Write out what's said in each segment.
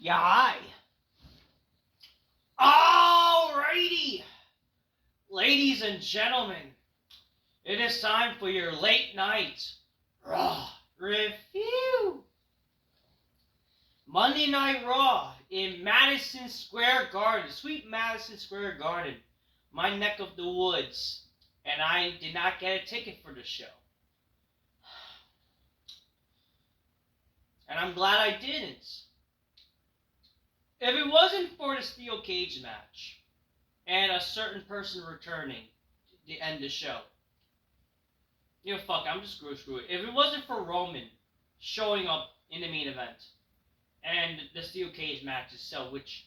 Yeah, hi. Alrighty, ladies and gentlemen, it is time for your late night Raw review. Monday Night Raw in Madison Square Garden, sweet Madison Square Garden, my neck of the woods, and I did not get a ticket for the show. And I'm glad I didn't. If it wasn't for the steel cage match and a certain person returning to end the show, fuck, I'm just screw it. If it wasn't for Roman showing up in the main event and the steel cage match itself, which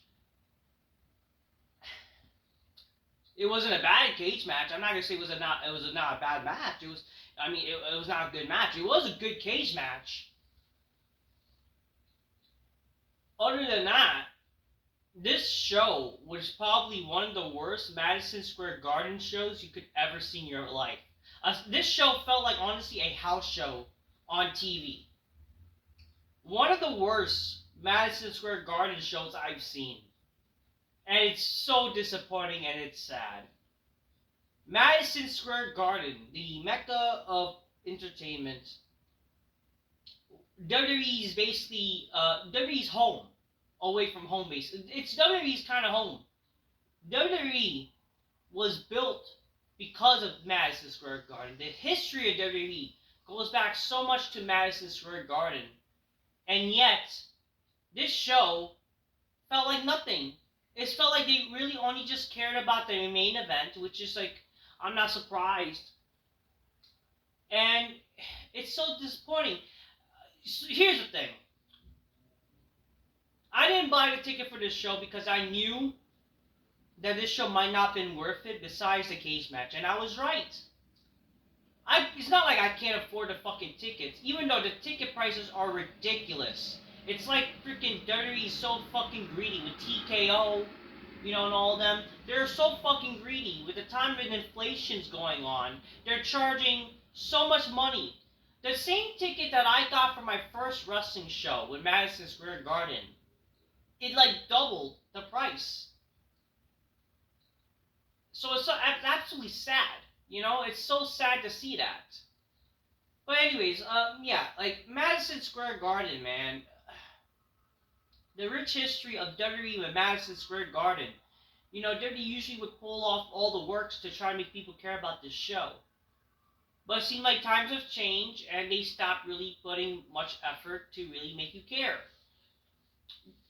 it wasn't a bad cage match. I'm not gonna say it was not a bad match. It was not a good match. It was a good cage match. Other than that, this show was probably one of the worst Madison Square Garden shows you could ever see in your life. This show felt like, honestly, a house show on TV. One of the worst Madison Square Garden shows I've seen. And it's so disappointing and it's sad. Madison Square Garden, the mecca of entertainment. WWE's basically, WWE's home. Away from home base. It's WWE's kind of home. WWE was built because of Madison Square Garden. The history of WWE goes back so much to Madison Square Garden. And yet, this show felt like nothing. It felt like they really only just cared about the main event, which is like, I'm not surprised. And it's so disappointing. Here's the thing. I didn't buy the ticket for this show because I knew that this show might not have been worth it besides the cage match, and I was right. It's not like I can't afford the fucking tickets, even though the ticket prices are ridiculous. It's like freaking WWE is so fucking greedy with TKO, and all of them. They're so fucking greedy. With the time when inflation's going on, they're charging so much money. The same ticket that I got for my first wrestling show with Madison Square Garden, it like doubled the price. So it's absolutely sad. It's so sad to see that. But anyways, Madison Square Garden, man. The rich history of WWE with Madison Square Garden. WWE usually would pull off all the works to try to make people care about this show. But it seemed like times have changed and they stopped really putting much effort to really make you care.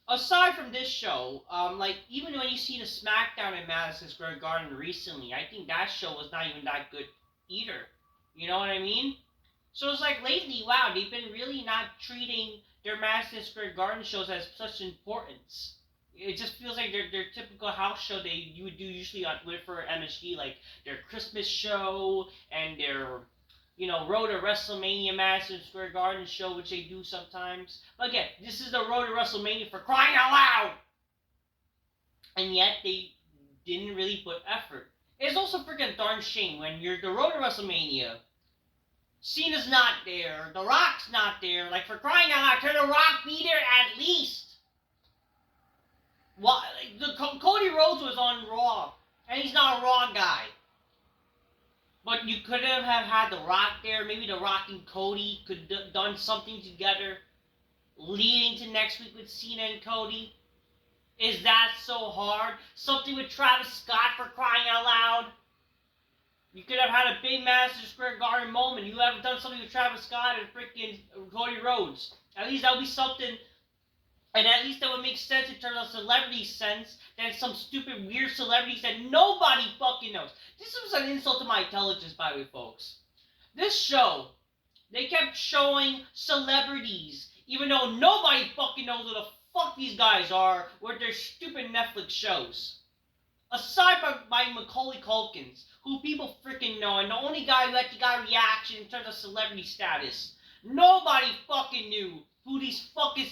Aside from this show, even when you see the SmackDown in Madison Square Garden recently, I think that show was not even that good either. You know what I mean? So it's like lately, wow, they've been really not treating their Madison Square Garden shows as such importance. It just feels like their typical house show you would do usually for MSG, like their Christmas show and their Road to WrestleMania Madison Square Garden show, which they do sometimes. But again, this is the Road to WrestleMania, for crying out loud! And yet, they didn't really put effort. It's also freaking darn shame when you're the Road to WrestleMania. Cena's not there, The Rock's not there. Like, for crying out loud, can The Rock be there at least? Cody Rhodes was on Raw, and he's not a Raw guy. But you could have had The Rock there. Maybe The Rock and Cody could have done something together, leading to next week with Cena and Cody. Is that so hard? Something with Travis Scott, for crying out loud. You could have had a big Madison Square Garden moment. You haven't done something with Travis Scott and freaking Cody Rhodes. At least that would be something. And at least that would make sense in terms of celebrity sense than some stupid, weird celebrities that nobody fucking knows. This was an insult to my intelligence, by the way, folks. This show, they kept showing celebrities, even though nobody fucking knows who the fuck these guys are with their stupid Netflix shows. Aside from Macaulay Culkin, who people freaking know, and the only guy who actually got a reaction in terms of celebrity status. Nobody fucking knew who these fucking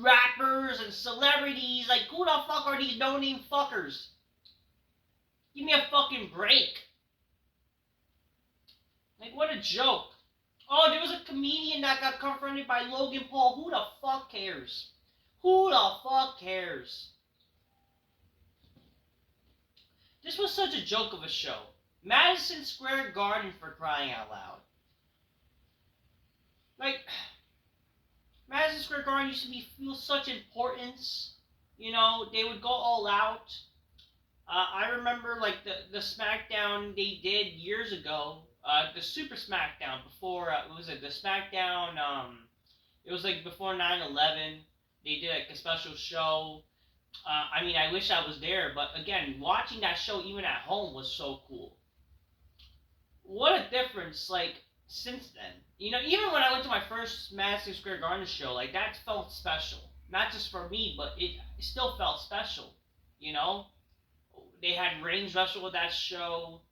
rappers and celebrities, like, who the fuck are these no-name fuckers? Give me a fucking break. Like, what a joke. Oh, there was a comedian that got confronted by Logan Paul. Who the fuck cares? Who the fuck cares? This was such a joke of a show. Madison Square Garden, for crying out loud. Like, Madison Square Garden used to feel such importance. You know, they would go all out. I remember like the SmackDown they did years ago, the Super SmackDown before what was it the SmackDown? It was like before 9/11. They did like a special show. I mean, I wish I was there, but again, watching that show even at home was so cool. What a difference! Like since then, you know, even when I went to my first Madison Square Garden show, like that felt special. Not just for me, but it still felt special. You know, they had Reigns wrestle with that show.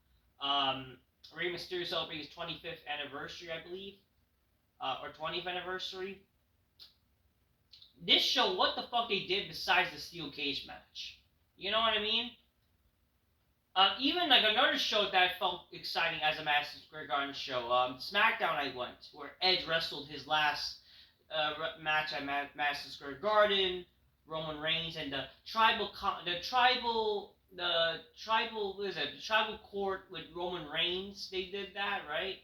Rey Mysterio celebrating his 25th anniversary, I believe, or 20th anniversary. This show, what the fuck they did besides the steel cage match? You know what I mean? Even like another show that felt exciting as a Madison Square Garden show, SmackDown I went, where Edge wrestled his last match at Madison Square Garden. Roman Reigns and the tribal what is it? The tribal court with Roman Reigns. They did that, right?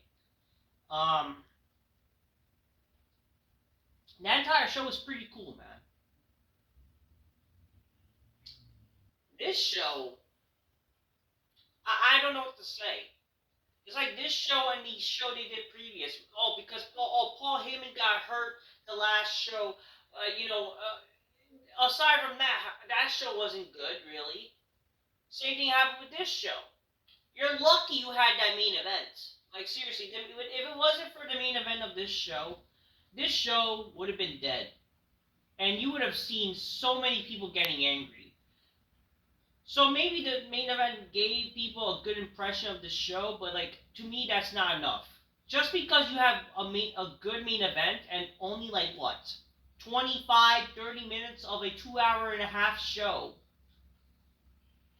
That entire show was pretty cool, man. This show, I don't know what to say. It's like this show and the show they did previous. Oh, because Paul Heyman got hurt the last show. Aside from that, that show wasn't good, really. Same thing happened with this show. You're lucky you had that main event. Like, seriously, if it wasn't for the main event of this show would have been dead. And you would have seen so many people getting angry. So maybe the main event gave people a good impression of the show, but, like, to me, that's not enough. Just because you have a good main event and only, like, what? 25, 30 minutes of a 2 hour and a half show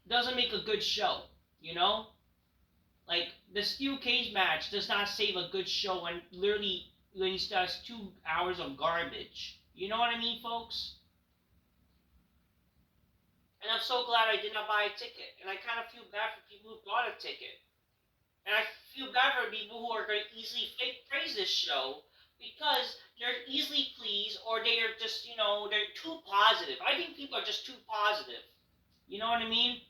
doesn't make a good show, you know? Like, the steel cage match does not save a good show when literally when he starts 2 hours of garbage. You know what I mean, folks? And I'm so glad I did not buy a ticket. And I kind of feel bad for people who bought a ticket. And I feel bad for people who are going to easily fake praise this show because they're easily pleased or they are just, they're too positive. I think people are just too positive. You know what I mean?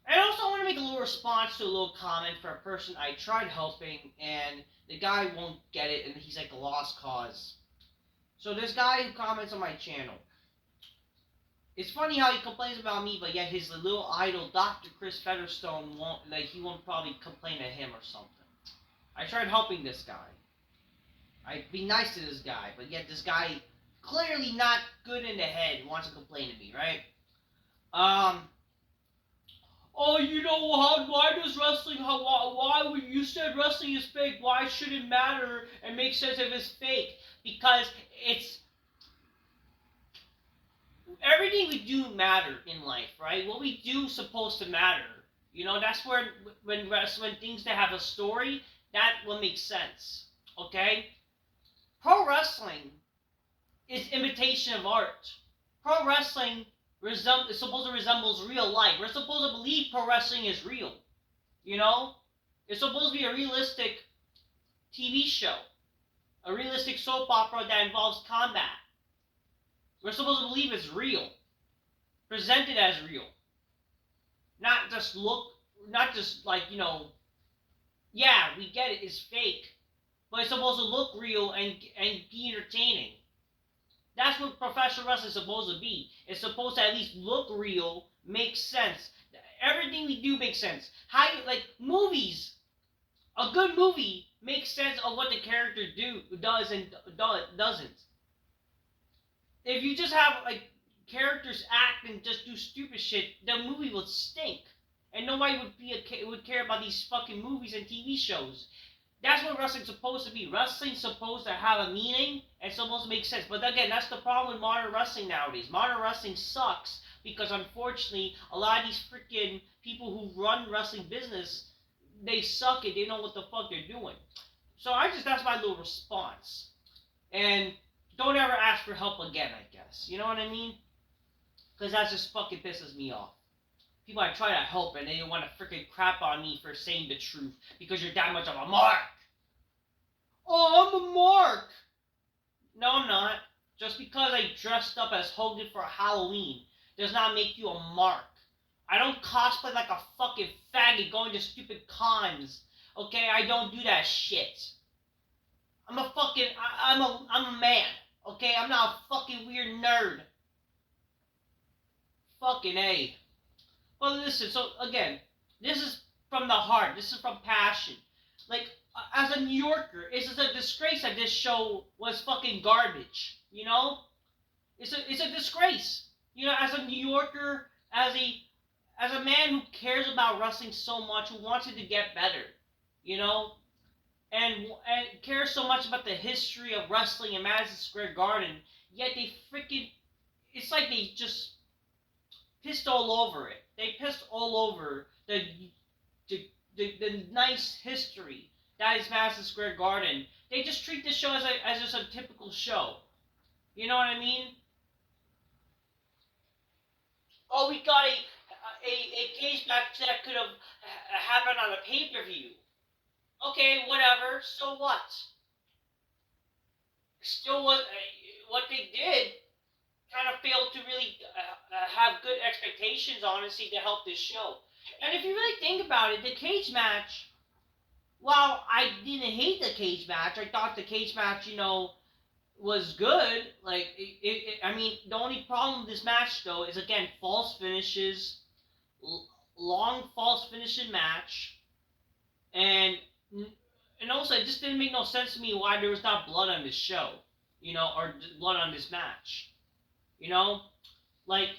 And also, I want to make a little response to a little comment for a person I tried helping, and the guy won't get it, and he's like a lost cause. So this guy who comments on my channel, it's funny how he complains about me, but yet his little idol, Dr. Chris Featherstone, he won't probably complain at him or something. I tried helping this guy. I'd be nice to this guy, but yet this guy, clearly not good in the head, wants to complain to me, right? Oh, why does wrestling, why when you said wrestling is fake, why should it matter and make sense if it's fake? Because everything we do matter in life, right? What we do is supposed to matter. That's where, when things that have a story, that will make sense, okay? Pro wrestling is imitation of art. Pro wrestling is supposed to resemble real life. We're supposed to believe pro wrestling is real. It's supposed to be a realistic TV show, a realistic soap opera that involves combat. We're supposed to believe it's real, presented as real, not just like, yeah, we get it, it's fake, but it's supposed to look real and be entertaining. That's what professional wrestling is supposed to be. It's supposed to at least look real, make sense. Everything we do makes sense. Movies. A good movie makes sense of what the character does and doesn't. If you just have characters act and just do stupid shit, the movie would stink, and nobody would care about these fucking movies and TV shows. That's what wrestling's supposed to be. Wrestling's supposed to have a meaning and supposed to make sense. But again, that's the problem with modern wrestling nowadays. Modern wrestling sucks because, unfortunately, a lot of these freaking people who run wrestling business, they suck and they know what the fuck they're doing. So that's my little response. And don't ever ask for help again, I guess. status. You know what I mean? Because that just fucking pisses me off. People I try to help and they want to freaking crap on me for saying the truth because you're that much of a mark. Oh, I'm a mark. No, I'm not. Just because I dressed up as Hogan for Halloween does not make you a mark. I don't cosplay like a fucking faggot going to stupid cons. Okay, I don't do that shit. I'm a man. Okay, I'm not a fucking weird nerd. Fucking A. Well, listen, so again, this is from the heart. This is from passion. Like, as a New Yorker, it's a disgrace that this show was fucking garbage. You know? It's a disgrace. You know, as a New Yorker, as a man who cares about wrestling so much, who wants it to get better, you know, and cares so much about the history of wrestling in Madison Square Garden, yet they freaking, it's like they just pissed all over it. They pissed all over the nice history that is Madison Square Garden. They just treat this show as just a typical show. You know what I mean? Oh, we got a cage match that could have happened on a pay-per-view. Okay, whatever. So what? Still, what they did kind of failed to really have good expectations, honestly, to help this show. And if you really think about it, the cage match, while I didn't hate the cage match, I thought the cage match, was good. Like, I mean, the only problem with this match, though, is, again, false finishes, long false finishing match, and also it just didn't make no sense to me why there was not blood on this show, or blood on this match, like,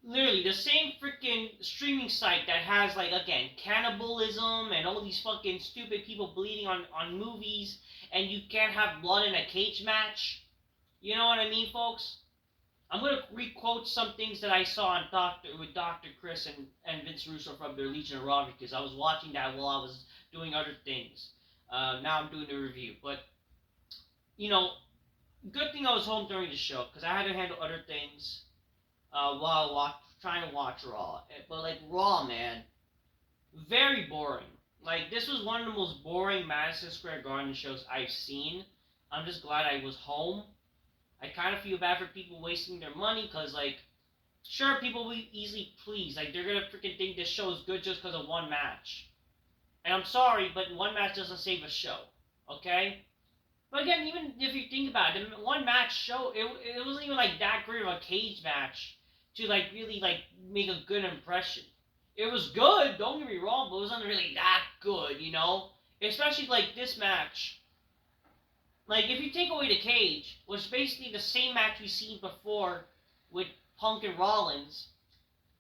literally the same freaking streaming site that has, like, again, cannibalism and all these fucking stupid people bleeding on movies, and you can't have blood in a cage match. You know what I mean, folks? I'm going to re-quote some things that I saw on with Dr. Chris and Vince Russo from their Legion of RAW, because I was watching that while I was doing other things. Now I'm doing the review. But, good thing I was home during the show, because I had to handle other things while trying to watch Raw. But, like, Raw, man, very boring. Like, this was one of the most boring Madison Square Garden shows I've seen. I'm just glad I was home. I kind of feel bad for people wasting their money, because, like, sure, people will be easily pleased. Like, they're going to freaking think this show is good just because of one match. And I'm sorry, but one match doesn't save a show. Okay? But again, even if you think about it, the one match show, it wasn't even, like, that great of a cage match to, like, really, like, make a good impression. It was good, don't get me wrong, but it wasn't really that good, Especially, like, this match. Like, if you take away the cage, was basically the same match we've seen before with Punk and Rollins.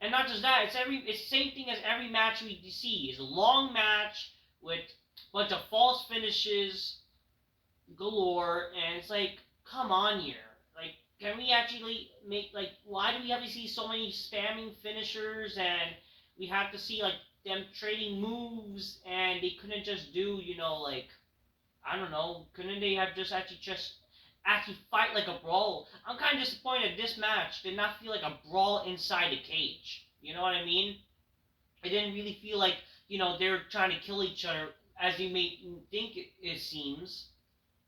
And not just that, it's the same thing as every match we see. It's a long match with a bunch of false finishes galore, and it's like, come on here. Like, can we actually why do we have to see so many spamming finishers, and we have to see, like, them trading moves, and they couldn't just do, like, I don't know, couldn't they have just actually fight like a brawl? I'm kind of disappointed this match did not feel like a brawl inside a cage. You know what I mean? It didn't really feel like, they were trying to kill each other as you may think it seems.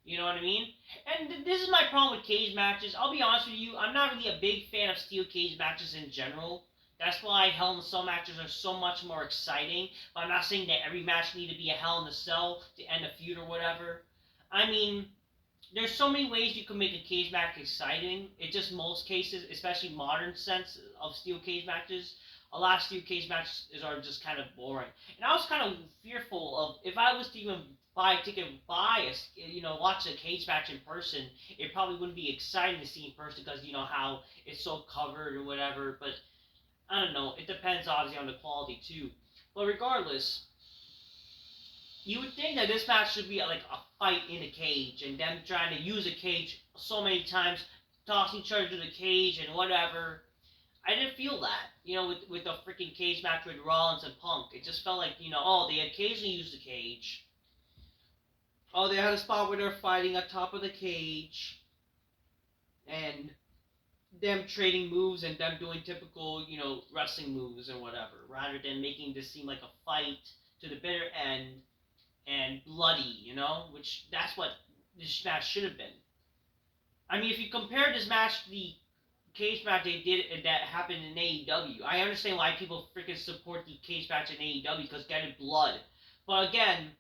You know what I mean? And this is my problem with cage matches. I'll be honest with you, I'm not really a big fan of steel cage matches in general. That's why Hell in a Cell matches are so much more exciting. But I'm not saying that every match need to be a Hell in a Cell to end a feud or whatever. I mean, there's so many ways you can make a cage match exciting. It's just most cases, especially modern sense of steel cage matches, a lot of steel cage matches are just kind of boring. And I was kind of fearful of, if I was to even buy a ticket, watch a cage match in person, it probably wouldn't be exciting to see in person because, how it's so covered or whatever. But I don't know. It depends, obviously, on the quality, too. But regardless, you would think that this match should be like a fight in a cage, and them trying to use a cage so many times, tossing each other to the cage and whatever. I didn't feel that, with the freaking cage match with Rollins and Punk. It just felt like, they occasionally use the cage. Oh, they had a spot where they're fighting on top of the cage. And them trading moves and them doing typical, wrestling moves and whatever, rather than making this seem like a fight to the bitter end and bloody, which that's what this match should have been. I mean, if you compare this match to the cage match they did that happened in AEW, I understand why people freaking support the cage match in AEW because getting blood. But again,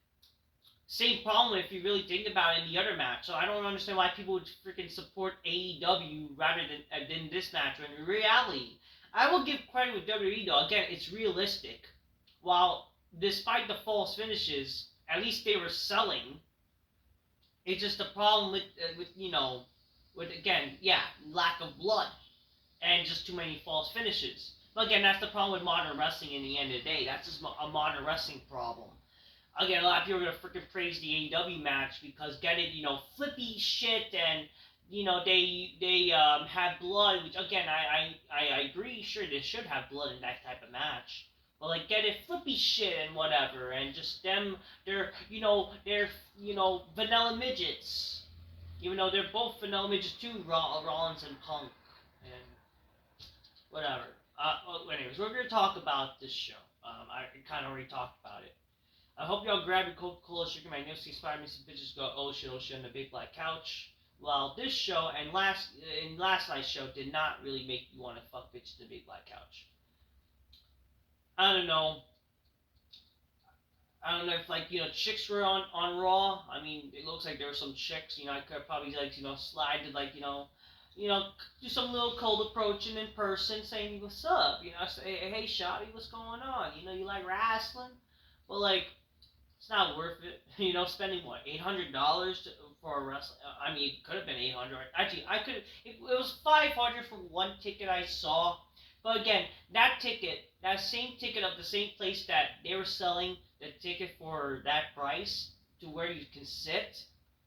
same problem if you really think about it in the other match. So I don't understand why people would freaking support AEW rather than this match. When in reality, I will give credit with WWE though. Again, it's realistic. While despite the false finishes, at least they were selling. It's just the problem with again, lack of blood and just too many false finishes. But again, that's the problem with modern wrestling. In the end of the day, that's just a modern wrestling problem. Again, a lot of people are gonna freaking praise the AEW match because get it, flippy shit and they have blood, which again I agree. Sure, they should have blood in that type of match, but like get it flippy shit and whatever, and just them they're vanilla midgets, even though they're both vanilla midgets too, Rollins and Punk and whatever. Anyways, we're gonna talk about this show. I kind of already talked about it. I hope y'all grab your Coca-Cola, sugar magnificent inspire me some bitches go oh shit on the big black couch. Well, this show and last night's show did not really make you want to fuck bitches in the big black couch. I don't know. I don't know if chicks were on Raw. I mean, it looks like there were some chicks. I could probably slide to do some little cold approaching in person, saying what's up. Say hey shawty, what's going on? You like wrestling, but it's not worth it. Spending what $800 for a wrestling. I mean, it could have been $800. Actually, I could. It was $500 for one ticket I saw. But again, that same ticket of the same place that they were selling the ticket for that price to where you can sit,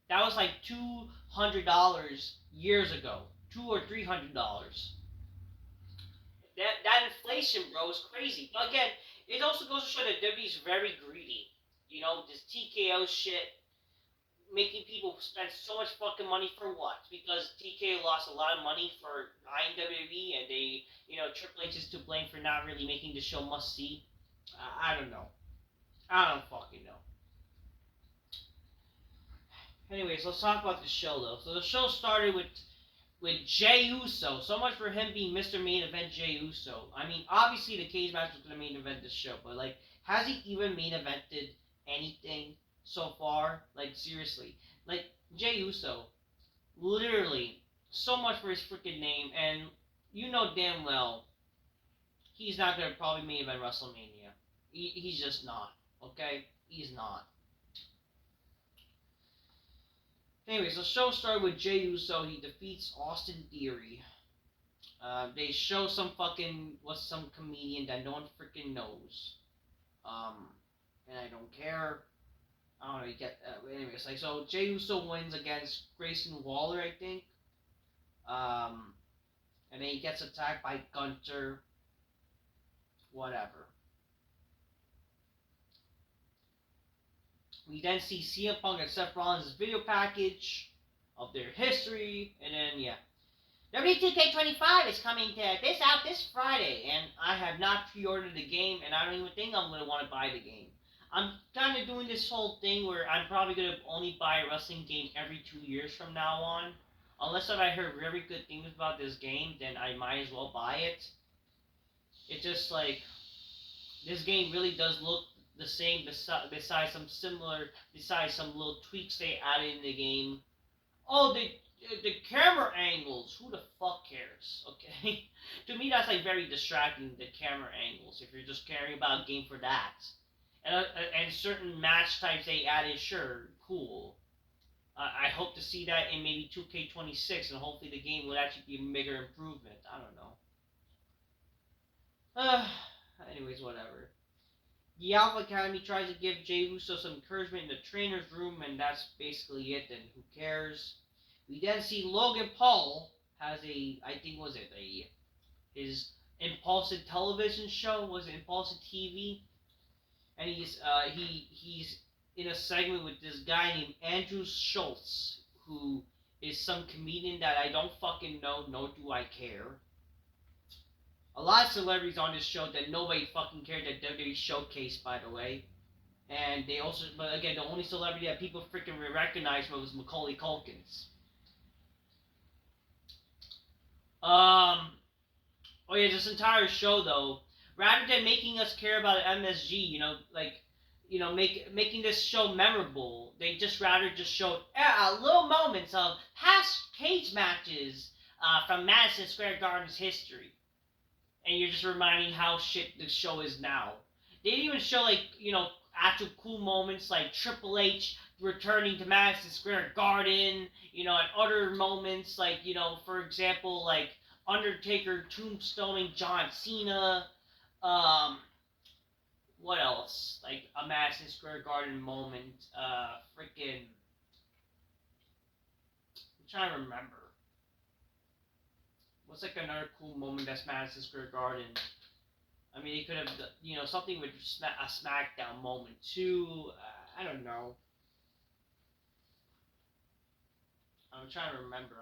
that was like $200 years ago, $200 or $300. That inflation, bro, is crazy. But again, it also goes to show that WWE's very greedy. This TKO shit, making people spend so much fucking money for what? Because TKO lost a lot of money for buying WWE, and they, Triple H is to blame for not really making the show must see. I don't know. I don't fucking know. Anyways, let's talk about the show though. So the show started with Jey Uso. So much for him being Mr. Main Event Jey Uso. I mean, obviously the cage match was gonna main event this show, but has he even main evented anything so far? Seriously. Jey Uso, literally, so much for his freaking name, and damn well, he's not gonna probably main event WrestleMania. He's just not. Okay? He's not. Anyways, the show started with Jey Uso. He defeats Austin Theory. They show some comedian that no one freaking knows. And I don't care. I don't know. You get anyways. So Jey Uso wins against Grayson Waller, I think. And then he gets attacked by Gunter. Whatever. We then see CM Punk and Seth Rollins' video package of their history, and then WWE2K25 is coming out this Friday, and I have not pre-ordered the game, and I don't even think I'm going to want to buy the game. I'm kind of doing this whole thing where I'm probably going to only buy a wrestling game every 2 years from now on. Unless I heard very good things about this game, then I might as well buy it. It's just this game really does look the same besides some little tweaks they added in the game. Oh, the camera angles. Who the fuck cares? Okay, to me that's very distracting. The camera angles. If you're just caring about a game for that, and certain match types they added, sure, cool. I hope to see that in maybe 2K26, and hopefully the game would actually be a bigger improvement. I don't know. Anyways, whatever. The Alpha Academy tries to give Jey Uso some encouragement in the trainer's room, and that's basically it, and who cares? We then see Logan Paul has his Impulsive television show, was it Impulsive TV? And he's in a segment with this guy named Andrew Schultz, who is some comedian that I don't fucking know, nor do I care. A lot of celebrities on this show that nobody fucking cared that WWE showcased, by the way. And they also, but again, the only celebrity that people freaking recognized was Macaulay Culkins. Oh yeah, this entire show though, rather than making us care about MSG, making this show memorable, they just rather just showed little moments of past cage matches from Madison Square Garden's history, and you're just reminding how shit the show is now. They didn't even show actual cool moments like Triple H returning to Madison Square Garden, and other moments like for example Undertaker tombstoning John Cena. Um, what else? Like a Madison Square Garden moment. Freaking. I'm trying to remember. What's like another cool moment that's Madison Square Garden? I mean, they could have, something with a SmackDown moment too. I don't know. I'm trying to remember.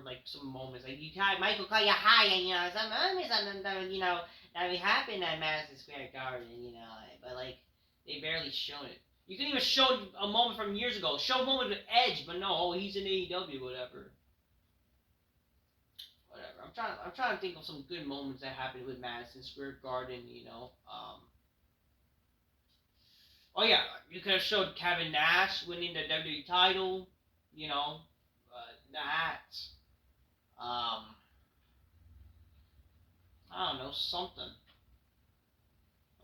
Like some moments. Like you had Michael call you hi, and some moments, that would happen at Madison Square Garden, but like they barely showed it. You can even show a moment from years ago. Show a moment with Edge, but no, he's in AEW, whatever. Whatever. I'm trying to think of some good moments that happened with Madison Square Garden. Oh yeah, you could have showed Kevin Nash winning the WWE title. That. I don't know, something.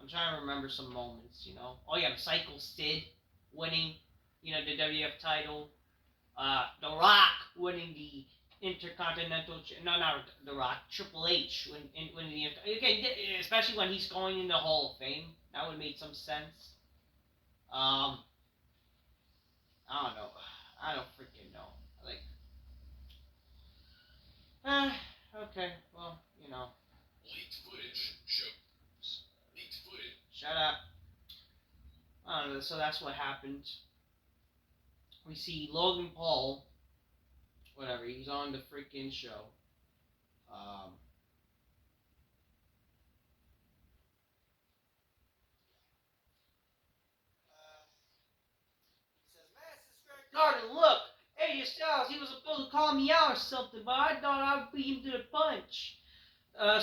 I'm trying to remember some moments. Oh yeah, Psycho Sid winning, the WF title. The Rock winning the Intercontinental. No, not The Rock. Triple H winning the. Again, especially when he's going in the Hall of Fame, that would make some sense. I don't know. I don't freaking know. Like. Okay. Well, Leaked footage shows. Leaked footage. Shut up. I don't know. So that's what happened. We see Logan Paul. Whatever. He's on the freaking show. He says, Madison Square Garden, look! AJ Styles, he was supposed to call me out or something, but I thought I would beat him to the punch.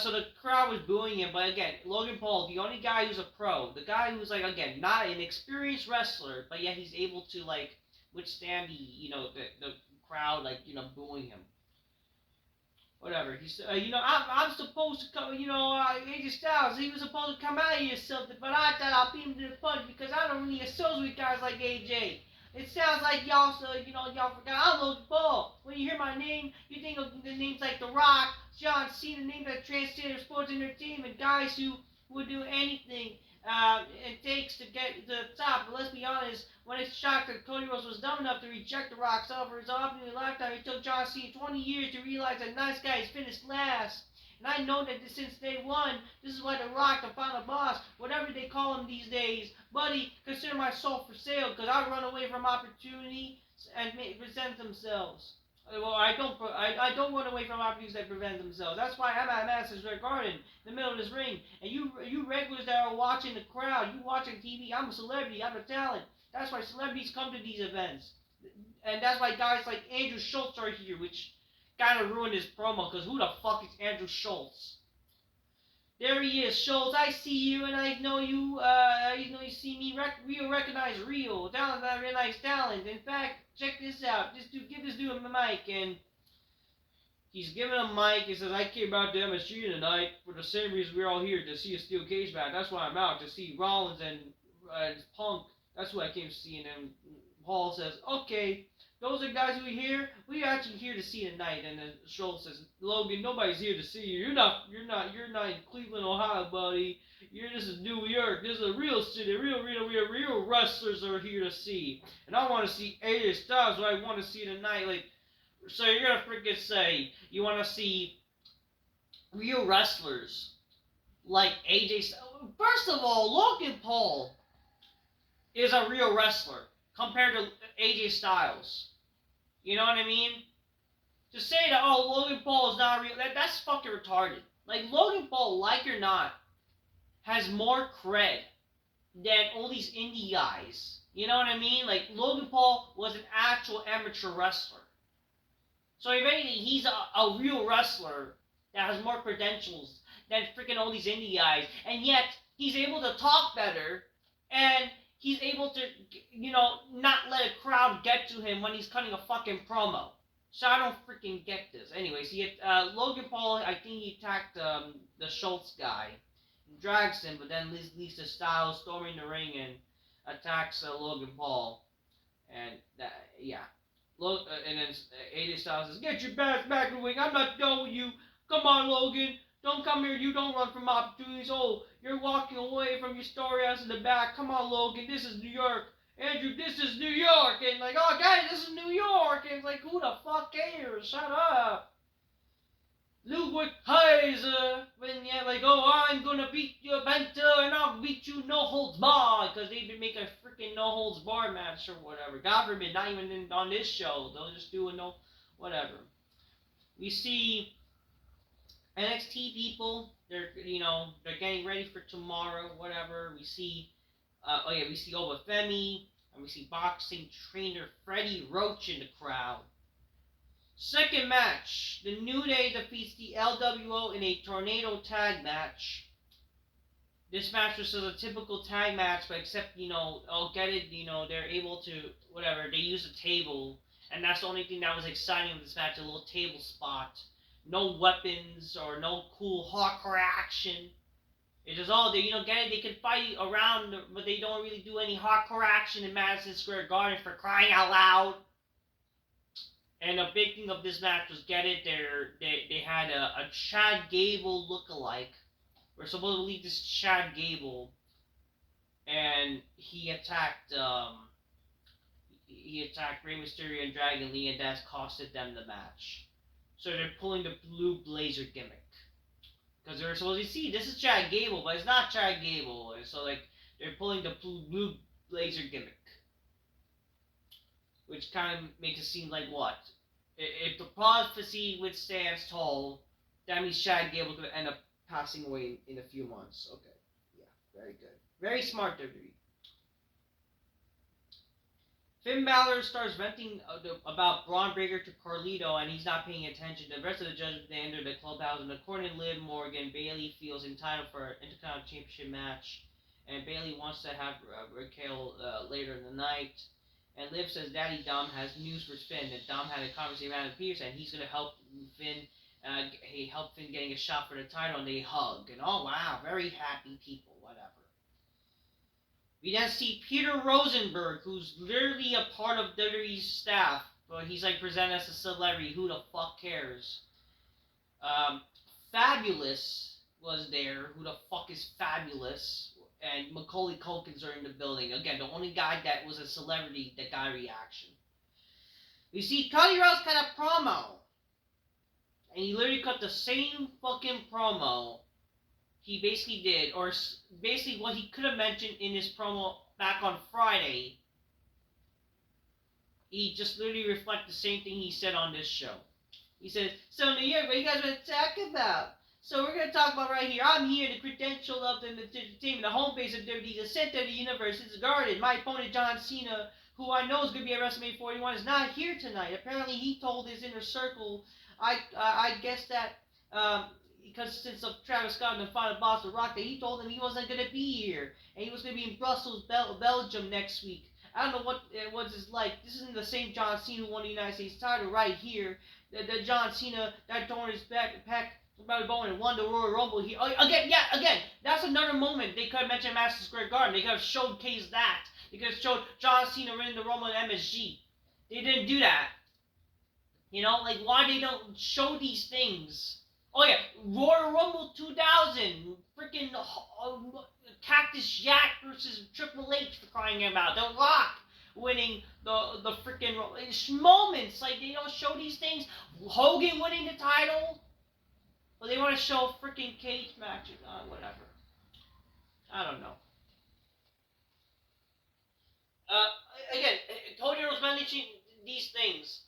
So the crowd was booing him, but again, Logan Paul, the only guy who's a pro, the guy who's like again not an experienced wrestler, but yet he's able to like withstand the crowd booing him. Whatever. He's I'm supposed to come. AJ Styles, he was supposed to come out here or something, but I thought I'll beat him to the punch because I don't really associate with guys like AJ. It sounds like y'all forgot I'm Logan Paul. When you hear my name, you think of the names like The Rock, John Cena, names like transgender sports entertainment, guys who would do anything it takes to get to the top. But let's be honest, when it's shocked that Cody Rhodes was dumb enough to reject The Rock's offer his opportunity lifetime, it took John Cena 20 years to realize that nice guys finished last. And I know that since day one, this is why The Rock, the final boss, whatever they call him these days, buddy, consider my soul for sale, because I run away from opportunity and present themselves. Well, I don't run away from opportunities that prevent themselves. That's why I'm at Madison Square Garden, in the middle of this ring. And you regulars that are watching the crowd, you watching TV, I'm a celebrity, I'm a talent. That's why celebrities come to these events. And that's why guys like Andrew Schultz are here, which kind of ruined his promo, because who the fuck is Andrew Schultz? There he is, Schultz. I see you, and I know you. You see me. Real recognize real talent. I recognize talent. In fact, check this out. Give this dude a mic, and he's giving a mic. He says, "I came about to MSG tonight for the same reason we're all here to see a steel cage match. That's why I'm out to see Rollins and Punk. That's who I came to see." And then Paul says, "Okay." Those are guys we're actually here to see tonight. And then Schultz says, Logan, nobody's here to see you. You're not in Cleveland, Ohio, buddy. This is New York. This is a real city. Real wrestlers are here to see. And I want to see AJ Styles, what I want to see tonight. So you're going to freaking say you want to see real wrestlers like AJ Styles. First of all, Logan Paul is a real wrestler compared to AJ Styles. You know what I mean? To say that, oh, Logan Paul is not real, that's fucking retarded. Like, Logan Paul, like or not, has more cred than all these indie guys. You know what I mean? Like, Logan Paul was an actual amateur wrestler. So if anything, he's a real wrestler that has more credentials than freaking all these indie guys. And yet, he's able to talk better, and he's able to, not let a crowd get to him when he's cutting a fucking promo. So I don't freaking get this. Anyways, Logan Paul, I think he attacked the Schultz guy, drags him, but then leads to Styles storming the ring and attacks Logan Paul. And yeah. And then AJ Styles says, "Get your ass back in the ring. I'm not done with you. Come on, Logan. Don't come here. You don't run from opportunities. Oh, you're walking away from your story ass in the back. Come on, Logan. This is New York. Andrew, this is New York." And like, "Oh, guys, this is New York." And it's like, who the fuck cares? Shut up. Ludwig Kaiser, when you're like, "Oh, I'm gonna beat you, Benta, and I'll beat you no holds barred," because they make a freaking no holds barred match or whatever. God forbid, not even on this show. They'll just do a no, whatever. We see NXT people. They're getting ready for tomorrow, whatever. We see, we see Obafemi, and we see boxing trainer Freddie Roach in the crowd. Second match, the New Day defeats the LWO in a tornado tag match. This match was a typical tag match, but except, I'll get it, they're able to, whatever, they use a table, and that's the only thing that was exciting with this match, a little table spot. No weapons or no cool hardcore action. It's just all, they can fight around, but they don't really do any hardcore action in Madison Square Garden, for crying out loud. And a big thing of this match was, they had a Chad Gable lookalike. We're supposed to lead this Chad Gable, and he attacked Rey Mysterio and Dragon Lee, and that's costed them the match. So they're pulling the blue blazer gimmick, because they're supposed to see this is Chad Gable, but it's not Chad Gable. And so they're pulling the blue blazer gimmick. Which kind of makes it seem like what? If the prophecy withstands tall, that means Chad Gable could end up passing away in a few months. Okay. Yeah, very good. Very smart, WWE. Finn Balor starts venting about Braun Breaker to Carlito, and he's not paying attention. The rest of the judges, they enter the clubhouse, and according to Liv Morgan, Bayley feels entitled for an Intercontinental Championship match, and Bayley wants to have Raquel later in the night. And Liv says Daddy Dom has news for Finn, that Dom had a conversation with Adam Pearce, and he's going to help Finn. He helped Finn getting a shot for the title, and they hug. And oh wow, very happy people, whatever. We then see Peter Rosenberg, who's literally a part of WWE's staff, but he's like presented as a celebrity. Who the fuck cares? Fabulous was there. Who the fuck is Fabulous? And Macaulay Culkin's are in the building. Again, the only guy that was a celebrity that got a reaction. We see Cody Rhodes cut a promo. And he literally cut the same fucking promo he basically did. Or basically what he could have mentioned in his promo back on Friday. He just literally reflected the same thing he said on this show. He said, "So New York, what you guys want to talk about? So we're going to talk about right here. I'm here, the credential of the entertainment, the home base of WWE, the center of the universe is guarded. My opponent, John Cena, who I know is going to be at WrestleMania 41, is not here tonight. Apparently, he told his inner circle, I guess that, because since Travis Scott and the final boss of Rock, that he told them he wasn't going to be here. And he was going to be in Brussels, Belgium next week. I don't know what this is like. This isn't the same John Cena who won the United States title right here. The John Cena that torn his backpack about going and won the Royal Rumble. Again, that's another moment they could have mentioned Madison Square Garden. They could have showcased that. They could have showed John Cena winning the Rumble and MSG. They didn't do that. Why they don't show these things? Oh yeah, Royal Rumble 2000, freaking Cactus Jack versus Triple H, for crying out loud. The Rock winning the freaking moments. They don't show these things. Hogan winning the title. Well, they want to show freaking cage matches. Whatever. I don't know. Again, Cody Rhodes mentioning these things.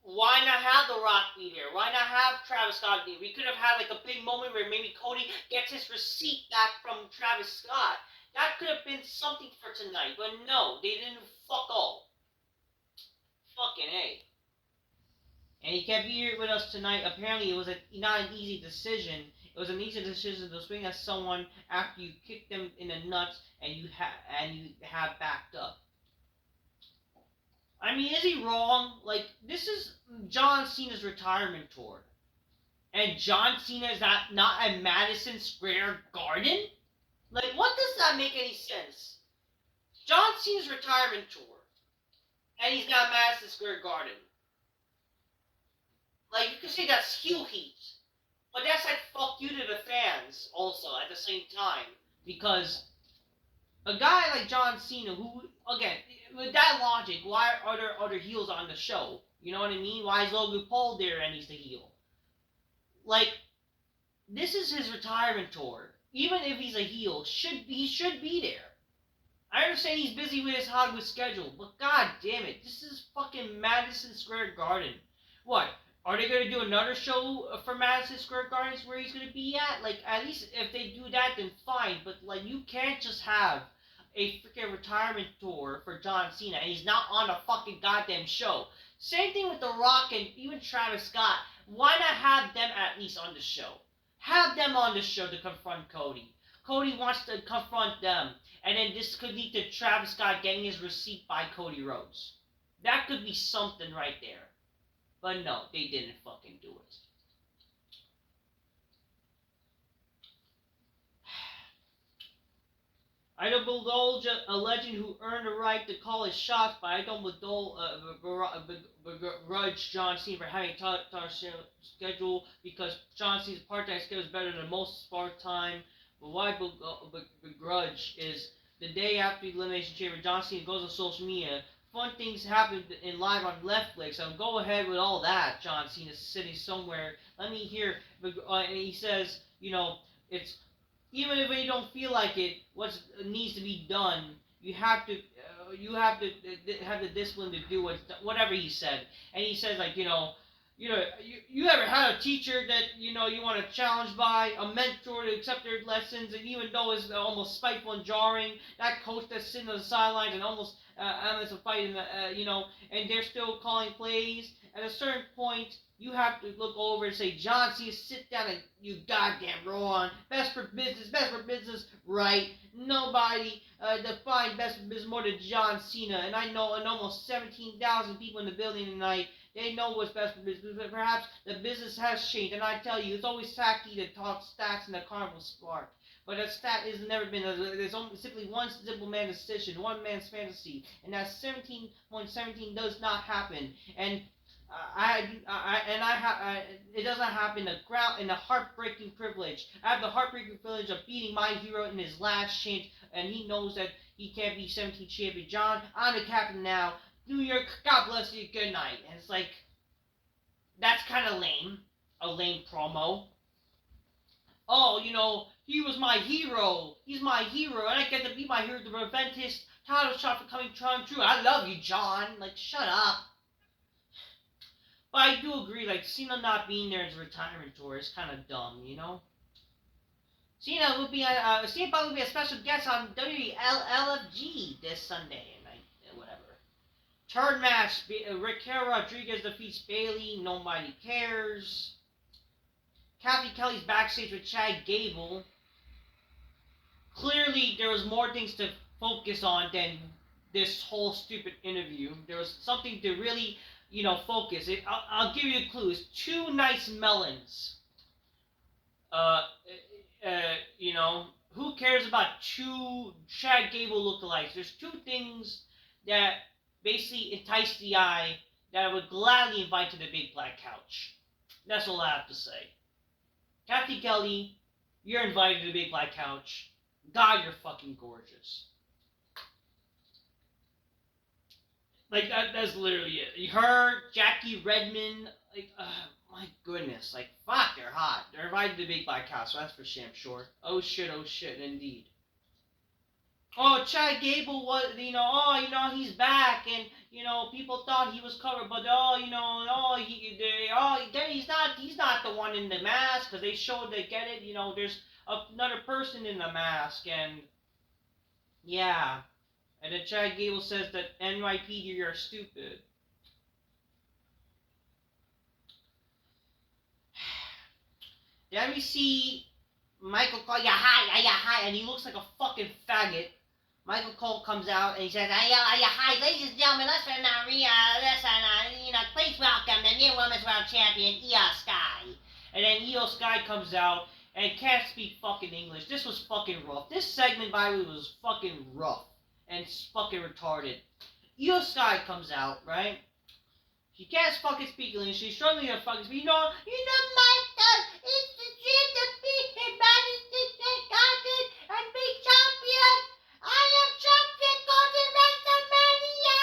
Why not have The Rock be there? Why not have Travis Scott be there? We could have had like a big moment where maybe Cody gets his receipt back from Travis Scott. That could have been something for tonight, but no, they didn't. Fuck all. Fucking A. And he can't be here with us tonight. Apparently, it was not an easy decision. It was an easy decision to swing at someone after you kick them in the nuts and you have backed up. I mean, is he wrong? Like, this is John Cena's retirement tour. And John Cena is not at Madison Square Garden? Like, what does that make any sense? John Cena's retirement tour. And he's not Madison Square Garden. Like, you could say that's heel heat. But that's like fuck you to the fans also at the same time. Because a guy like John Cena, who, again, with that logic, why are there other heels on the show? You know what I mean? Why is Logan Paul there and he's the heel? Like, this is his retirement tour. Even if he's a heel, he should be there. I understand he's busy with his Hollywood schedule, but god damn it, this is fucking Madison Square Garden. What? Are they going to do another show for Madison Square Gardens where he's going to be at? Like, at least if they do that, then fine. But, like, you can't just have a freaking retirement tour for John Cena and he's not on the fucking goddamn show. Same thing with The Rock and even Travis Scott. Why not have them at least on the show? Have them on the show to confront Cody. Cody wants to confront them. And then this could lead to Travis Scott getting his receipt by Cody Rhodes. That could be something right there. But no, they didn't fucking do it. I don't indulge a legend who earned the right to call his shots, but I don't begrudge John Cena for having a schedule because John Cena's part-time schedule is better than most part-time. But why begrudge is the day after the Elimination Chamber, John Cena goes on social media. Fun things happen in live on Netflix. So go ahead with all that. John Cena's sitting somewhere. Let me hear. And he says, it's even if you don't feel like it, what needs to be done. You have to have the discipline to do whatever he said. And he says like you ever had a teacher that you want to challenge by a mentor to accept their lessons, and even though it's almost spiteful and jarring, that coach that's sitting on the sidelines and almost a fight in the and they're still calling plays. At a certain point, you have to look over and say, John Cena, sit down and you goddamn roll on. Best for business, right? Nobody defined best for business more than John Cena, and I know almost 17,000 people in the building tonight. They know what's best for business. Perhaps the business has changed, and I tell you, it's always tacky to talk stats in the carnival spark. But a stat has never been. There's only simply one simple man's decision, one man's fantasy, and that 17.17 does not happen. And it doesn't happen in the heartbreaking privilege. I have the heartbreaking privilege of beating my hero in his last chance, and he knows that he can't be 17 champion. John, I'm the captain now. New York, God bless you, good night. And it's like, that's kind of lame. A lame promo. Oh, he was my hero. He's my hero, and I get to be my hero to prevent his title shot from coming true. I love you, John. Like, shut up. But I do agree, like, Cena not being there in his retirement tour is kind of dumb, Cena would be a special guest on WWE LFG this Sunday, and whatever. Third match, Raquel Rodriguez defeats Bayley. Nobody cares. Kathy Kelly's backstage with Chad Gable. Clearly, there was more things to focus on than this whole stupid interview. There was something to really, focus. I'll give you a clue. It's two nice melons. Who cares about two Chad Gable lookalikes? There's two things that basically entice the eye that I would gladly invite to the big black couch. That's all I have to say. Kathy Kelly, you're invited to the big black couch. God, you're fucking gorgeous. Like, that's literally it. Her, Jackie Redmond, like, my goodness. Like, fuck, they're hot. They're invited to the big black couch, so that's for damn sure. Oh shit, indeed. oh, Chad Gable was, he's back, and people thought he was covered, but he's not the one in the mask because they showed they get it. There's another person in the mask, and yeah, and then Chad Gable says that NYPD, you're stupid. Then we see Michael Cole, yeah, hi, and he looks like a fucking faggot. Michael Cole comes out and he says, hi, ladies and gentlemen, please welcome the new Women's World Champion, Io Sky. And then Io Sky comes out and can't speak fucking English. This was fucking rough. This segment, by the way, was fucking rough and fucking retarded. Io Sky comes out, right? She can't fucking speak English. She's struggling to fucking speak. Michael, it's the dream to be a Madison Garden and be champion. I am champion, go to WrestleMania.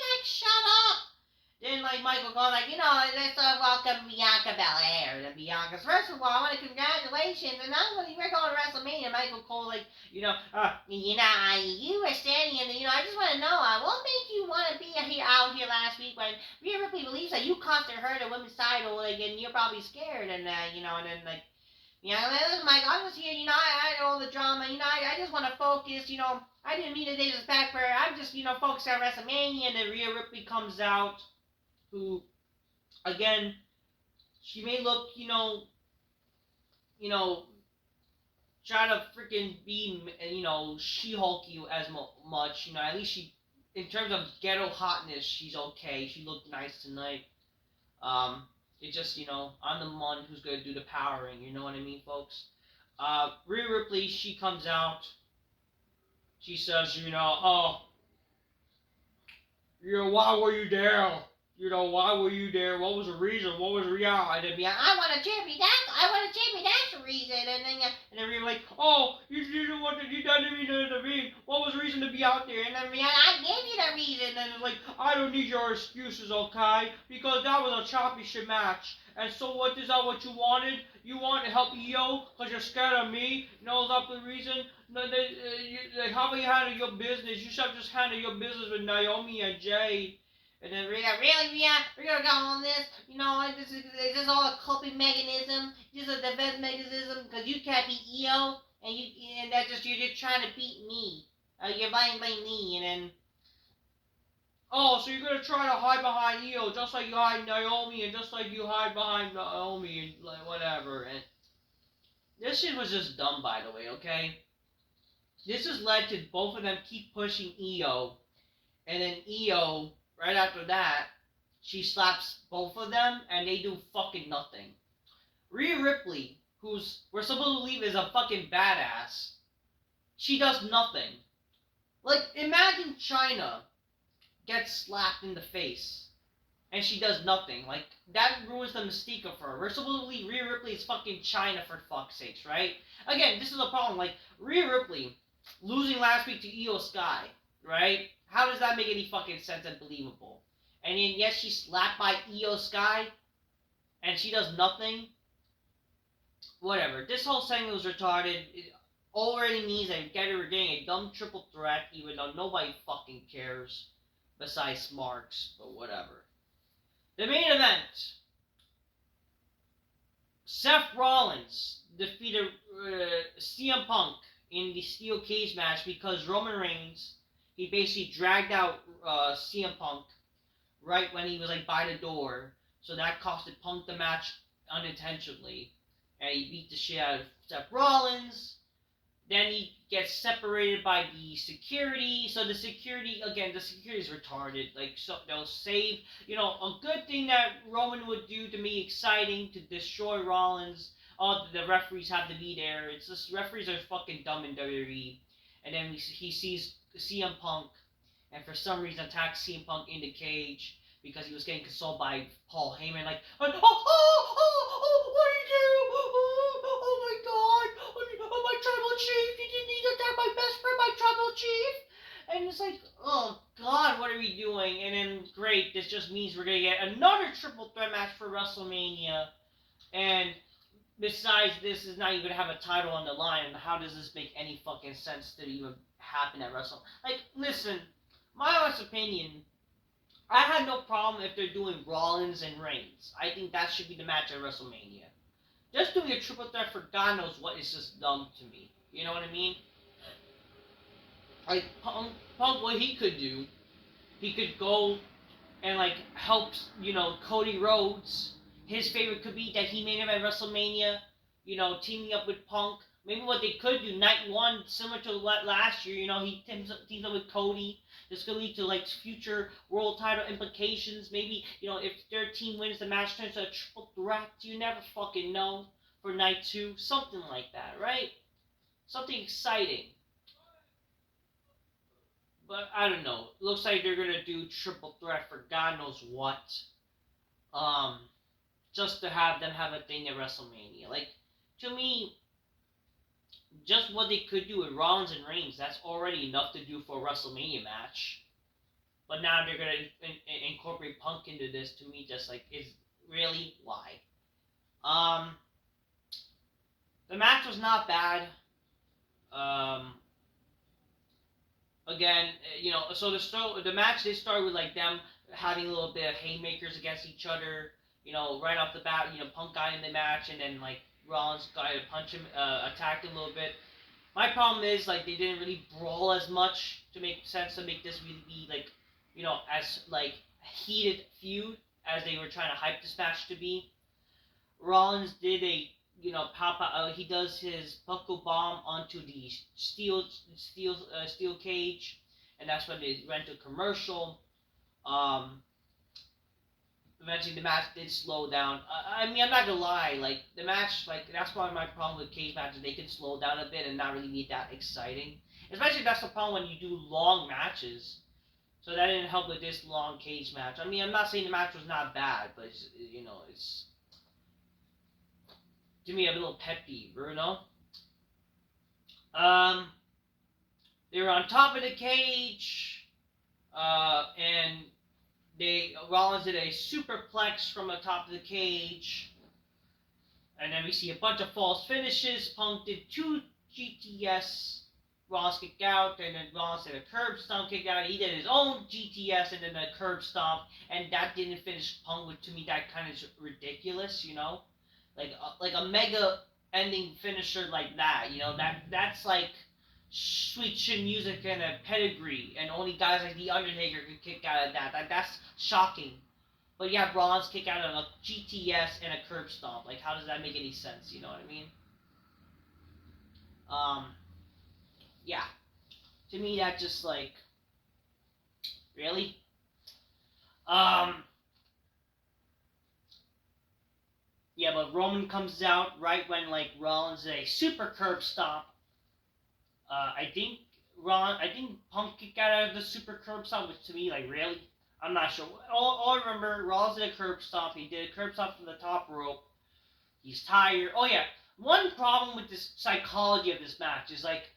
And shut up. Then Michael goes let's welcome Bianca Belair. And Bianca's, first of all, I want to congratulations, and we're going to WrestleMania. Michael Cole you were standing in I just want to know, what made you want to be out here last week when Rhea Ripley believes that you costed her the women's title, and you're probably scared, and then listen, Mike, I'm just here, I had all the drama, I just want to focus, I didn't mean to disrespect her, I'm just, focused on WrestleMania, and then Rhea Ripley comes out, who, again, she may look, try to freaking be, She-Hulky as much, at least she, in terms of ghetto hotness, she's okay, she looked nice tonight, it's just, I'm the one who's going to do the powering, you know what I mean, folks? Rhea Ripley, she comes out, she says, why were you there? Why were you there? What was the reason? What was the reality? I want a champion. That's the reason. And then we were like, oh, you didn't want to. You didn't mean to intervene. What was the reason to be out there? And then I gave you the reason. And it's like, I don't need your excuses, okay? Because that was a championship match. And so what is that what you wanted? You want to help Io because you're scared of me? Is that the reason? How about you handle your business? You should have just handle your business with Naomi and Jay. And then Rhea, really, we're gonna go on this. Is this all a coping mechanism? Just a defense mechanism? Because you can't beat Io, and that's just, you're just trying to beat me. You're blaming me, and then, oh, so you're gonna try to hide behind Io, just like you hide Naomi, and just like you hide behind Naomi, and whatever. And this shit was just dumb, by the way, okay? This has led to both of them keep pushing Io, and then Io, right after that, she slaps both of them, and they do fucking nothing. Rhea Ripley, who's we're supposed to believe is a fucking badass, she does nothing. Imagine Chyna gets slapped in the face, and she does nothing. That ruins the mystique of her. We're supposed to believe Rhea Ripley is fucking Chyna, for fuck's sakes, right? Again, this is a problem. Rhea Ripley losing last week to Io Sky, right? How does that make any fucking sense and believable? And then, yes, she's slapped by Io Sky, and she does nothing. Whatever. This whole segment was retarded. It already means that we're getting a dumb triple threat, even though nobody fucking cares, besides Marks, but whatever. The main event. Seth Rollins defeated CM Punk in the steel cage match because Roman Reigns, he basically dragged out CM Punk right when he was by the door, so that costed Punk the match unintentionally, and he beat the shit out of Seth Rollins. Then he gets separated by the security, so the security is retarded. So they'll save, a good thing that Roman would do to be exciting to destroy Rollins. The referees have to be there. It's just, referees are fucking dumb in WWE. And then he sees CM Punk, and for some reason attacks CM Punk in the cage because he was getting consoled by Paul Heyman. What do you do? Oh my God! Oh, my tribal chief! You didn't need to attack my best friend, my tribal chief! And it's like, oh God, what are we doing? And then, great, this just means we're gonna get another triple threat match for WrestleMania, and besides this is not even gonna have a title on the line, and how does this make any fucking sense to even happen at WrestleMania? Like, listen, my honest opinion, I had no problem if they're doing Rollins and Reigns. I think that should be the match at WrestleMania. Just doing a triple threat for God knows what is just dumb to me. You know what I mean? Like, Punk, what he could do, he could go and, like, help, Cody Rhodes. His favorite could be that he made him at WrestleMania, teaming up with Punk. Maybe what they could do, night one, similar to last year, he teams up with Cody. This could lead to, like, future world title implications. Maybe, if their team wins, the match turns to a triple threat. You never fucking know for night two. Something like that, right? Something exciting. But I don't know. Looks like they're gonna do triple threat for God knows what. Just to have them have a thing at WrestleMania. Like, to me, just what they could do with Rollins and Reigns, that's already enough to do for a WrestleMania match. But now they're gonna incorporate Punk into this. To me, just like, is really why. The match was not bad. Again, so the match, they started with, like, them having a little bit of haymakers against each other. Right off the bat, Punk got in the match, and then, like, Rollins got to punch him, attacked him a little bit. My problem is, like, they didn't really brawl as much to make sense to make this really be, like, as, like, heated feud as they were trying to hype this match to be. Rollins did a he does his buckle bomb onto the steel cage, and that's when they went to commercial. Eventually the match did slow down. I mean, I'm not gonna lie, like, the match, like, that's probably my problem with cage matches. They can slow down a bit and not really be that exciting. Especially that's the problem when you do long matches. So that didn't help with this long cage match. I mean, I'm not saying the match was not bad, but it's to me a little pet peeve, They were on top of the cage, and Rollins did a superplex from the top of the cage, and then we see a bunch of false finishes. Punk did 2 GTS, Rollins kicked out, and then Rollins did a curb stomp kick out. He did his own GTS and then a curb stomp, and that didn't finish Punk. Which to me, that kind of is ridiculous, like a mega ending finisher like that. That's like sweet chin music and a pedigree, and only guys like The Undertaker can kick out of that. That's shocking. But you have Rollins kick out of a GTS and a curb stomp. Like, how does that make any sense? You know what I mean? Yeah. To me, that just, like, really? Yeah, but Roman comes out right when, like, Rollins did a super curb stomp. I think Punk kicked out of the super curb stomp, which to me, like, really? I'm not sure. All I remember, Rollins did a curb stomp. He did a curb stomp from the top rope. He's tired. Oh, yeah. One problem with this psychology of this match is, like,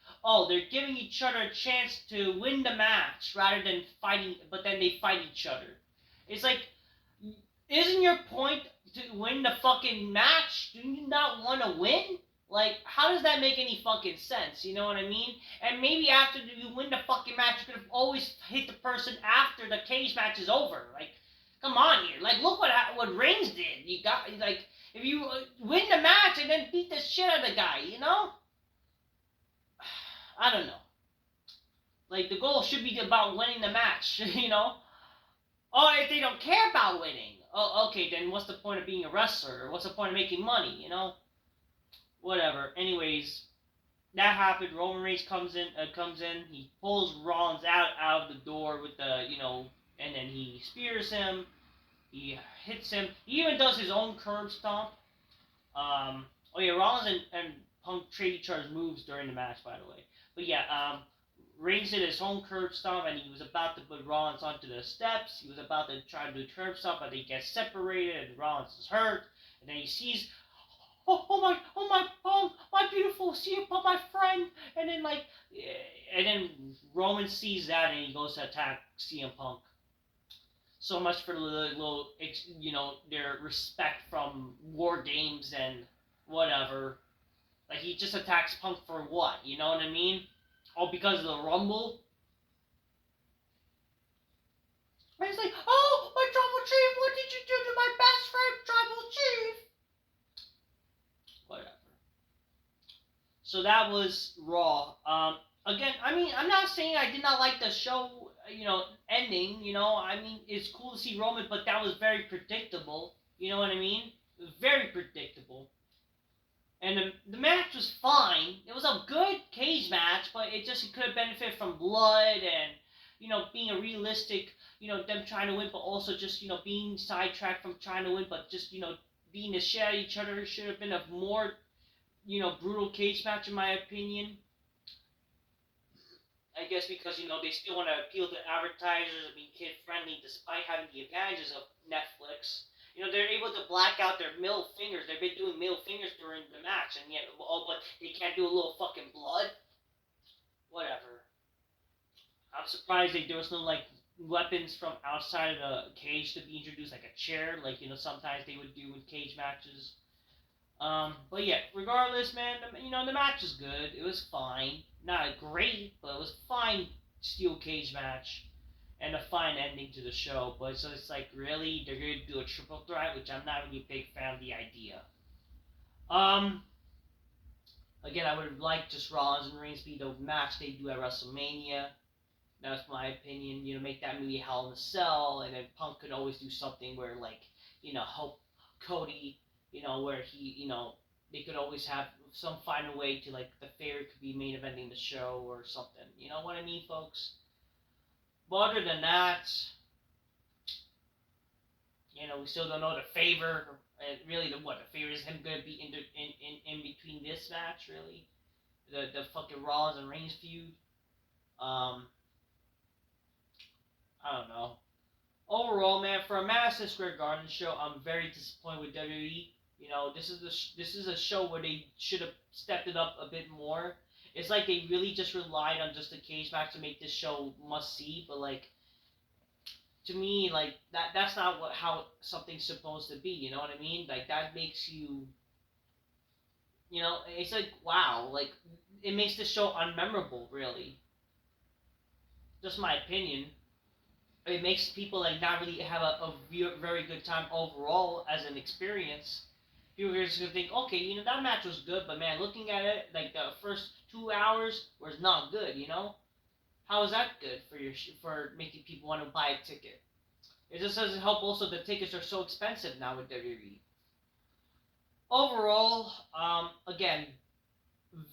they're giving each other a chance to win the match rather than fighting, but then they fight each other. It's like, isn't your point to win the fucking match? Do you not want to win? Like, how does that make any fucking sense? You know what I mean? And maybe after you win the fucking match, you could have always hit the person after the cage match is over. Like, come on here. Like, look what Reigns did. You got, like, if you win the match and then beat the shit out of the guy, I don't know. Like, the goal should be about winning the match, Or if they don't care about winning, okay, then what's the point of being a wrestler? Or what's the point of making money, Whatever. Anyways, that happened. Roman Reigns comes in. He pulls Rollins out of the door with the, and then he spears him. He hits him. He even does his own curb stomp. Rollins and Punk trade each other's moves during the match, by the way. But yeah, Reigns did his own curb stomp, and he was about to put Rollins onto the steps. He was about to try to do curb stomp, but they get separated, and Rollins is hurt. And then he sees, oh my Punk, my beautiful CM Punk, my friend. And then Roman sees that, and he goes to attack CM Punk. So much for the little, their respect from War Games and whatever. Like, he just attacks Punk for what? You know what I mean? Oh, because of the Rumble? And he's like, oh, my Tribal Chief, what did you do to my best friend, Tribal Chief? Whatever. So that was Raw. Again, I mean, I'm not saying I did not like the show, ending, I mean, it's cool to see Roman, but that was very predictable. You know what I mean? It was very predictable. And the match was fine. It was a good cage match, but it could have benefited from blood and, being a realistic, them trying to win, but also just, being sidetracked from trying to win, but just, being a shit at each other. Should have been a more, brutal cage match, in my opinion. I guess because, they still want to appeal to advertisers and be kid friendly despite having the advantages of Netflix. They're able to black out their middle fingers. They've been doing middle fingers during the match, and yet, oh, but they can't do a little fucking blood? Whatever. I'm surprised there was no, like, weapons from outside of the cage to be introduced, like a chair, like, sometimes they would do in cage matches. But yeah, regardless, man, the match was good. It was fine. Not great, but it was fine steel cage match. And a fine ending to the show. But so it's like, really? They're going to do a triple threat, which I'm not really a big fan of the idea. Again, I would like just Rollins and Reigns be the match they do at WrestleMania. That's my opinion. Make that movie Hell in a Cell, and then Punk could always do something where, like, help Cody, where he, they could always have some final way to, like, the favorite could be main eventing the show or something. You know what I mean, folks? But other than that, we still don't know the favor. And really, the favor is him going to be in between this match, really. The fucking Rollins and Reigns feud. I don't know. Overall, man, for a Madison Square Garden show, I'm very disappointed with WWE. This is a show where they should have stepped it up a bit more. It's like they really just relied on just a cage match to make this show must see, but like, to me, like, that's not how something's supposed to be. You know what I mean? Like, that makes you, it's like, wow, like, it makes the show unmemorable, really. Just my opinion. It makes people, like, not really have a very good time overall as an experience. People are just gonna think, okay, that match was good, but man, looking at it, like, the first 2 hours was not good. How is that good for making people want to buy a ticket? It just doesn't help. Also, the tickets are so expensive now with WWE. Overall, again,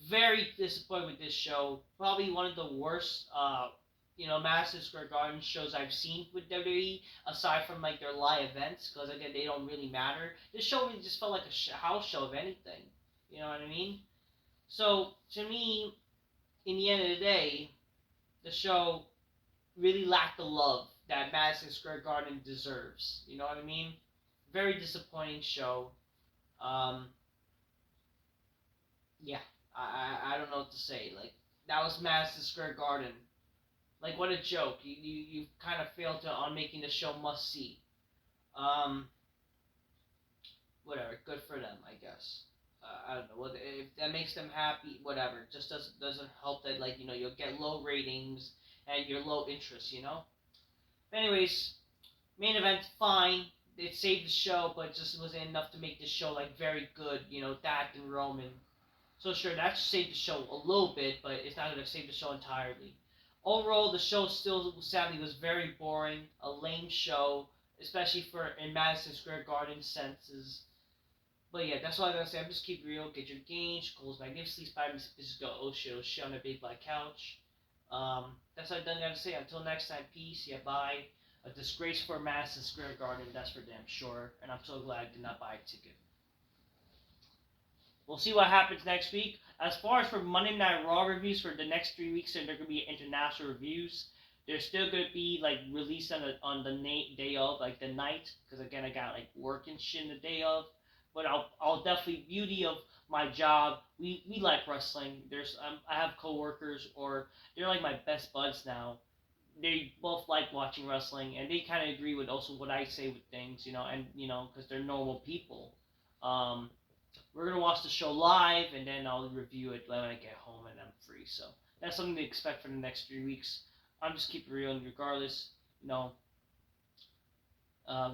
very disappointed with this show. Probably one of the worst, Madison Square Garden shows I've seen with WWE, aside from, like, their live events, because, again, they don't really matter. This show really just felt like a house show, if anything. You know what I mean? So, to me, in the end of the day, the show really lacked the love that Madison Square Garden deserves. You know what I mean? Very disappointing show. Yeah, I don't know what to say. Like, that was Madison Square Garden. Like, what a joke. You kind of failed on making the show must see. Um, Whatever. Good for them, I guess. I don't know. If that makes them happy, whatever. Just doesn't help that, like, you'll get low ratings and your low interest. But anyways, main event fine. It saved the show, but just wasn't enough to make the show, like, very good. That and Roman. So sure, that saved the show a little bit, but it's not going to save the show entirely. Overall, the show still, sadly, was very boring, a lame show, especially for in Madison Square Garden senses. But yeah, that's all I'm going to say. I'm just keep real, get your gauge, goals magnificently, spider me, just go oh shit on a big black couch. That's all I done got to say. Until next time, peace, yeah, bye. A disgrace for Madison Square Garden, that's for damn sure, and I'm so glad I did not buy a ticket. We'll see what happens next week. As far as for Monday Night Raw reviews for the next 3 weeks, and they're going to be international reviews. They're still going to be, like, released on the day of, like, the night. Because, again, I got, like, work and shit the day of. But I'll definitely, beauty of my job, we like wrestling. I have coworkers, or they're, like, my best buds now. They both like watching wrestling, and they kind of agree with also what I say with things, and, because they're normal people. We're gonna watch the show live, and then I'll review it when I get home and I'm free. So that's something to expect for the next 3 weeks. I'm just keeping it real, and regardless,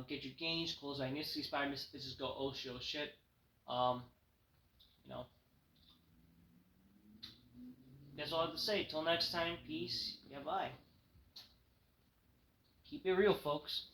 get your gains, close I Nisky, Spy, Miss Bitches, go oh shit, oh shit. You know, that's all I have to say. Till next time, peace. Yeah, bye. Keep it real, folks.